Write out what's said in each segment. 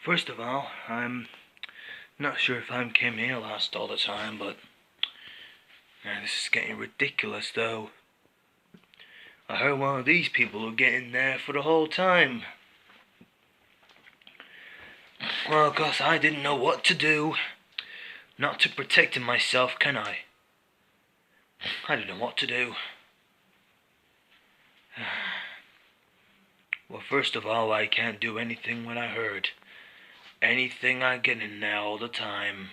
First of all, I'm not sure if I came here last all the time, but this is getting ridiculous though. I heard one of these people were getting there for the whole time. Well, 'cause I didn't know what to do. Not to protect myself, can I? I don't know what to do. Well, first of all, I can't do anything when I heard. Anything I get in there all the time.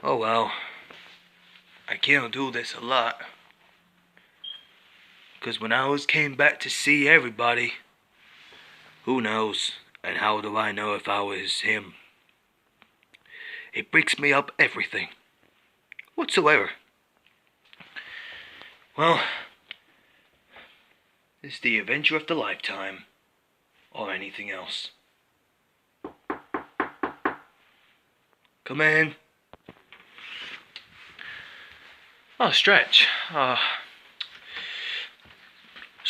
Oh well. I can't do this a lot. 'Cause when I came back to see everybody, who knows? And how do I know if I was him? It breaks me up everything. Whatsoever. Well, it's the adventure of the lifetime. Or anything else. Come in. Oh, Stretch. What's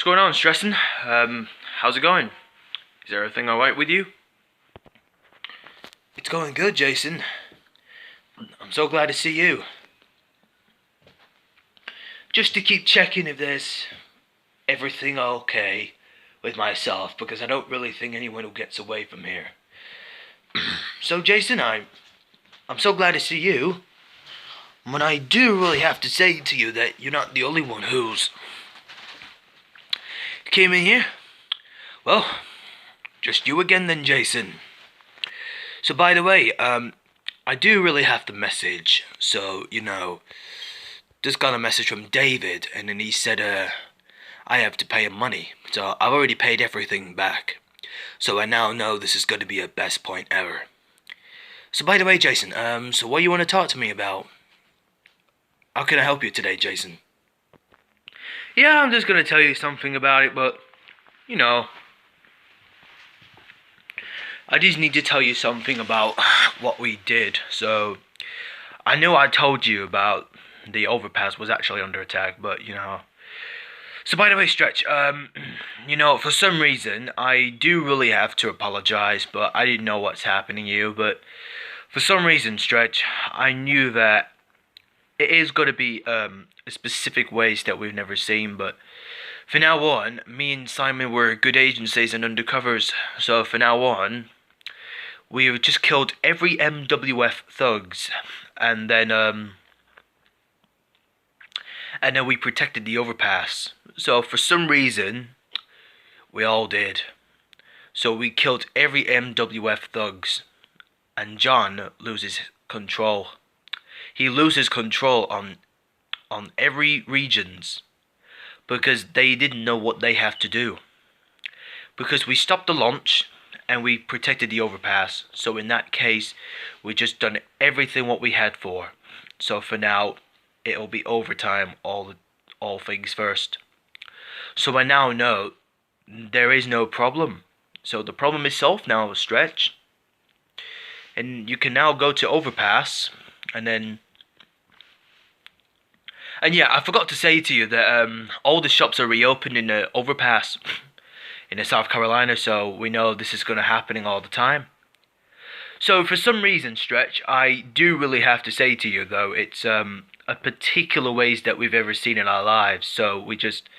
going on, Stressin'? How's it going? Is everything alright with you? It's going good, Jason. I'm so glad to see you. Just to keep checking if there's everything okay with myself, because I don't really think anyone who gets away from here. So, Jason, I'm so glad to see you. But I do really have to say to you that you're not the only one who's came in here. Well, just you again then, Jason. So by the way, I do really have the message. So, just got a message from David, and then he said, I have to pay him money. So I've already paid everything back. So I now know this is going to be a best point ever. So by the way, Jason, so what do you want to talk to me about? How can I help you today, Jason? Yeah, I'm just going to tell you something about it, but, I just need to tell you something about what we did. So, I know I told you about the Overpass was actually under attack, but, So, by the way, Stretch, for some reason, I do really have to apologize, but I didn't know what's happening to you, but for some reason, Stretch, I knew that it is going to be specific ways that we've never seen, but for now on, me and Simon were good agencies and undercovers, so for now on, we've just killed every MWF thugs, and then we protected the Overpass. So for some reason, we all did. So we killed every MWF thugs, and John loses control. He loses control on every regions because they didn't know what they have to do. Because we stopped the launch and we protected the Overpass. So in that case, we just done everything what we had for. So for now, it'll be overtime, all things first. So I now know there is no problem. So the problem is solved now, Stretch. And you can now go to Overpass and then... And yeah, I forgot to say to you that all the shops are reopened in the Overpass in South Carolina, so we know this is going to happening all the time. So for some reason, Stretch, I do really have to say to you though, it's a particular ways that we've ever seen in our lives. So we just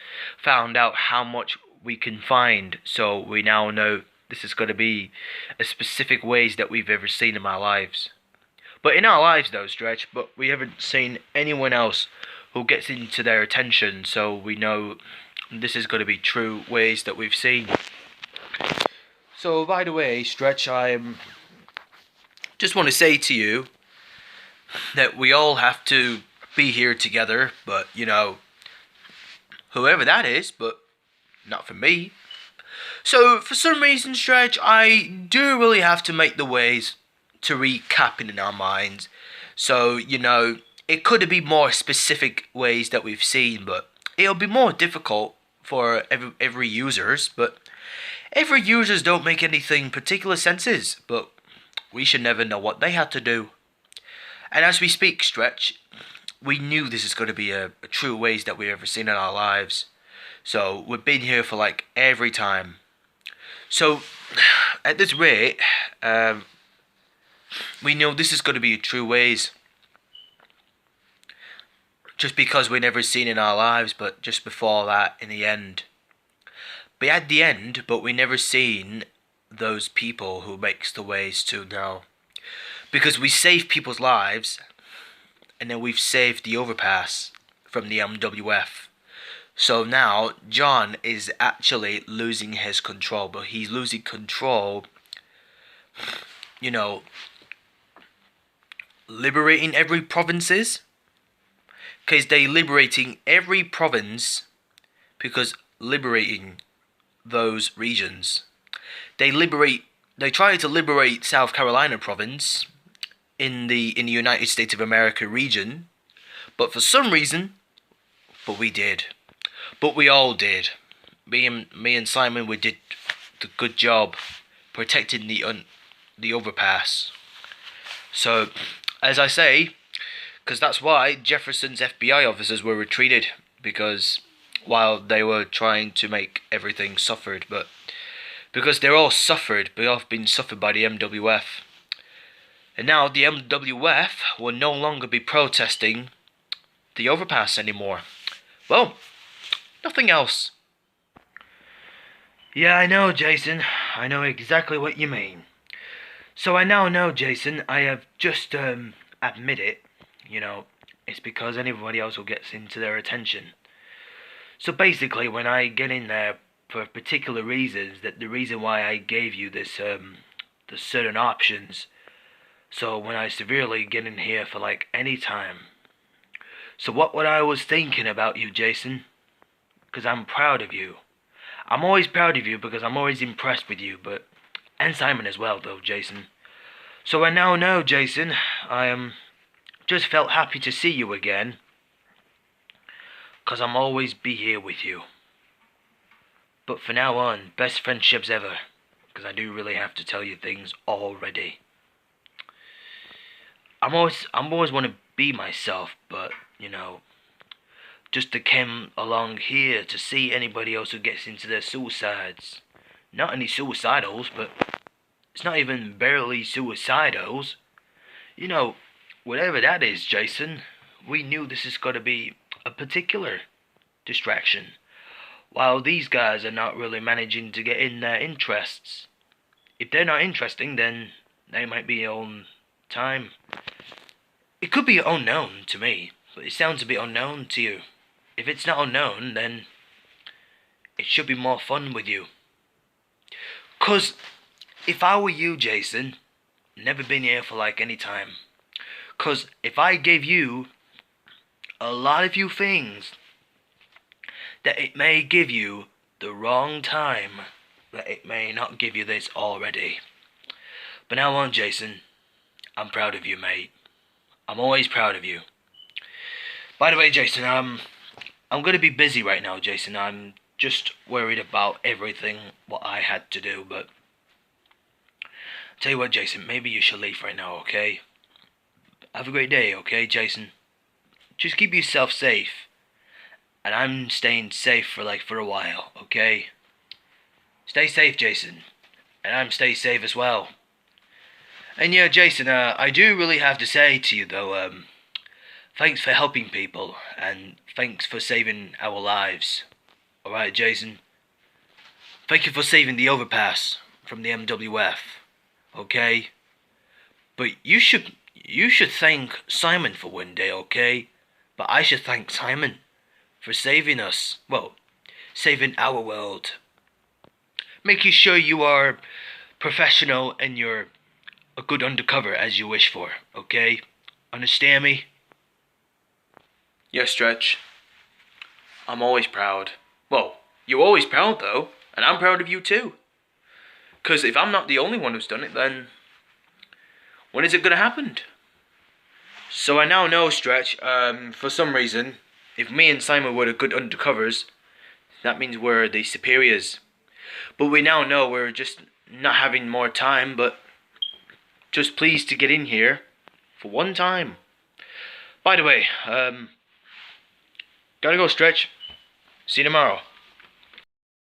found out how much we can find, so we now know this is going to be a specific ways that we've ever seen in our lives. But in our lives though, Stretch, but we haven't seen anyone else who gets into their attention, so we know this is going to be true ways that we've seen. So by the way, Stretch, I just want to say to you that we all have to be here together, but whoever that is, but not for me. So for some reason, Stretch, I do really have to make the ways to recap it in our minds. So it could be more specific ways that we've seen, but it'll be more difficult for every users. But every users don't make anything particular senses, but we should never know what they had to do. And as we speak, Stretch, we knew this is going to be a true ways that we've ever seen in our lives. So we've been here for like every time. So at this rate, we know this is going to be a true ways. Just because we never seen in our lives, but just before that, in the end. But at the end, but we never seen those people who makes the ways to now. Because we save people's lives, and then we've saved the overpass from the MWF. So now, John is actually losing his control, but he's losing control, you know, liberating every provinces. Because they liberating every province, because liberating those regions. They try to liberate South Carolina province in the United States of America region, but for some reason, but we did. But we all did. Me and Simon, we did the good job protecting the overpass. So, as I say, because that's why Jefferson's FBI officers were retreated, because while they were trying to make everything suffered, but because they're all suffered, they all been suffered by the MWF. And now the MWF will no longer be protesting the overpass anymore. Well, nothing else. Yeah, I know, Jason. I know exactly what you mean. So I now know, Jason, I have just admit it. You know, it's because anybody else who gets into their attention. So basically, when I get in there for particular reasons, that the reason why I gave you this, the certain options. So when I severely get in here for like any time. So what I was thinking about you, Jason, because I'm proud of you. I'm always proud of you because I'm always impressed with you, and Simon as well, though, Jason. So I now know, Jason, I am. Just felt happy to see you again, 'cause I'm always be here with you. But for now on, best friendships ever, 'cause I do really have to tell you things already. I'm always want to be myself, but you know, just to come along here to see anybody else who gets into their suicides. Not any suicidals, but it's not even barely suicidals. You know. Whatever that is, Jason, we knew this is going to be a particular distraction. While these guys are not really managing to get in their interests. If they're not interesting, then they might be on time. It could be unknown to me, but it sounds a bit unknown to you. If it's not unknown, then it should be more fun with you. 'Cause if I were you, Jason, never been here for like any time. 'Cause if I gave you a lot of you things that it may give you the wrong time, that it may not give you this already. But now on, Jason, I'm proud of you, mate. I'm always proud of you. By the way, Jason, I'm going to be busy right now, Jason. I'm just worried about everything what I had to do, but tell you what, Jason, maybe you should leave right now, okay? Have a great day, okay, Jason? Just keep yourself safe. And I'm staying safe for a while, okay? Stay safe, Jason. And I'm stay safe as well. And yeah, Jason, I do really have to say to you, though, thanks for helping people. And thanks for saving our lives. Alright, Jason? Thank you for saving the overpass from the MWF. Okay? But you should thank Simon for one day, okay? But I should thank Simon for saving us. Well, saving our world. Making sure you are professional and you're a good undercover as you wish for, okay? Understand me? Yes, Stretch. I'm always proud. Well, you're always proud though, and I'm proud of you too. 'Cause if I'm not the only one who's done it, then when is it gonna happen? So I now know, Stretch, for some reason, if me and Simon were the good undercovers, that means we're the superiors. But we now know we're just not having more time, but just pleased to get in here for one time. By the way, gotta go, Stretch. See you tomorrow.